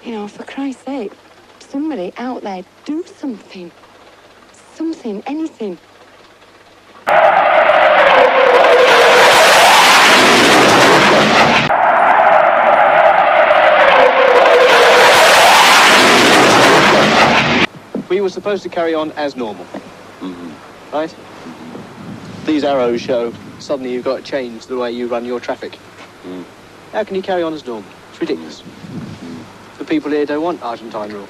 You know, for Christ's sake, somebody out there do something. Something, anything. We were supposed to carry on as normal, right? These arrows show suddenly you've got to change the way you run your traffic. How can you carry on as normal? It's ridiculous. The people here don't want Argentine rule.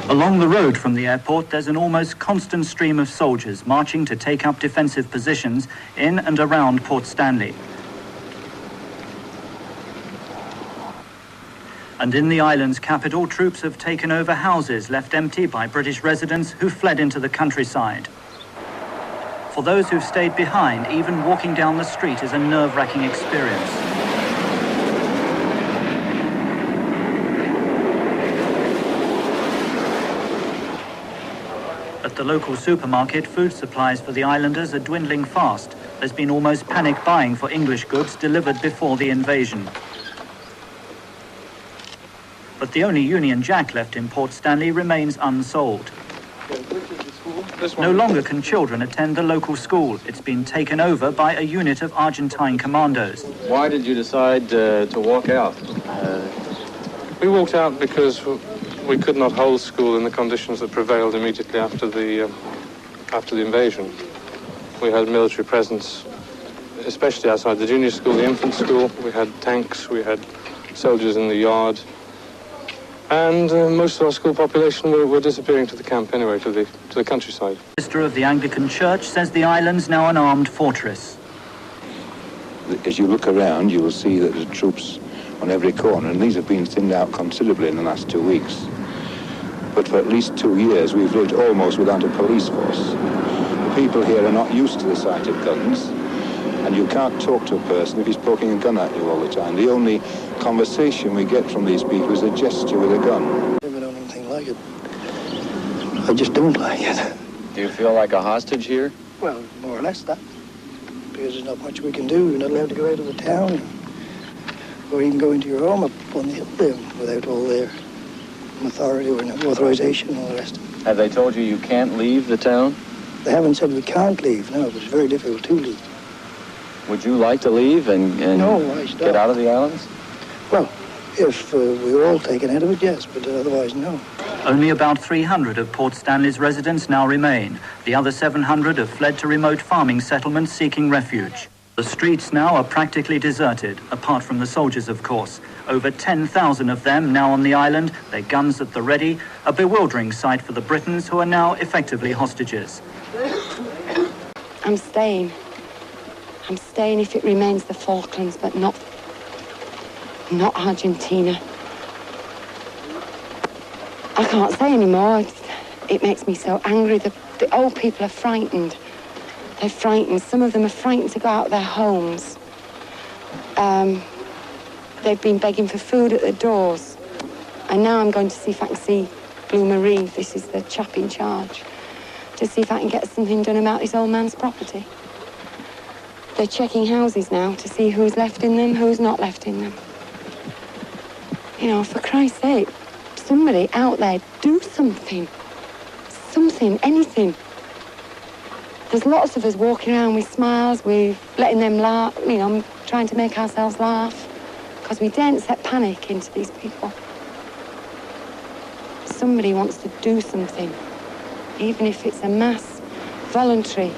Along the road from the airport, there's an almost constant stream of soldiers marching to take up defensive positions in and around Port Stanley. And in the island's capital, troops have taken over houses left empty by British residents who fled into the countryside. For those who've stayed behind, even walking down the street is a nerve-wracking experience. At the local supermarket, food supplies for the islanders are dwindling fast. There's been almost panic buying for English goods delivered before the invasion. But the only Union Jack left in Port Stanley remains unsold. No longer can children attend the local school. It's been taken over by a unit of Argentine commandos. Why did you decide to walk out? We walked out because we could not hold school in the conditions that prevailed immediately after the invasion. We had military presence, especially outside the junior school, the infant school. We had tanks, we had soldiers in the yard. And most of our school population were disappearing to the camp anyway, to the countryside. The minister of the Anglican Church says the island's now an armed fortress. As you look around, you will see that there are troops on every corner, and these have been thinned out considerably in the last 2 weeks. But for at least 2 years, we've lived almost without a police force. The people here are not used to the sight of guns, and you can't talk to a person if he's poking a gun at you all the time. The only conversation we get from these people is a gesture with a gun. I've never done anything like it. I just don't like it. Do you feel like a hostage here? Well, more or less that. Because there's not much we can do. You're not allowed to go out of the town. Or even go into your home up on the hill there without all their authority or authorization and all the rest. Have they told you you can't leave the town? They haven't said we can't leave. No, it's very difficult to leave. Would you like to leave and get out of the islands? Well, if we were all taken out of it, yes, but otherwise, no. Only about 300 of Port Stanley's residents now remain. The other 700 have fled to remote farming settlements seeking refuge. The streets now are practically deserted, apart from the soldiers, of course. Over 10,000 of them now on the island, their guns at the ready, a bewildering sight for the Britons who are now effectively hostages. I'm staying. I'm staying if it remains the Falklands, but not Argentina. I can't say anymore. It makes me so angry. The old people are frightened. They're frightened. Some of them are frightened to go out of their homes. They've been begging for food at the doors. And now I'm going to see if I can see Blue Marie. This is the chap in charge. To see if I can get something done about this old man's property. They're checking houses now to see who's left in them, who's not left in them. You know, for Christ's sake, somebody out there do something. Something, anything. There's lots of us walking around with smiles, we're letting them laugh, you know, trying to make ourselves laugh, because we daren't set panic into these people. Somebody wants to do something, even if it's a mass, voluntary.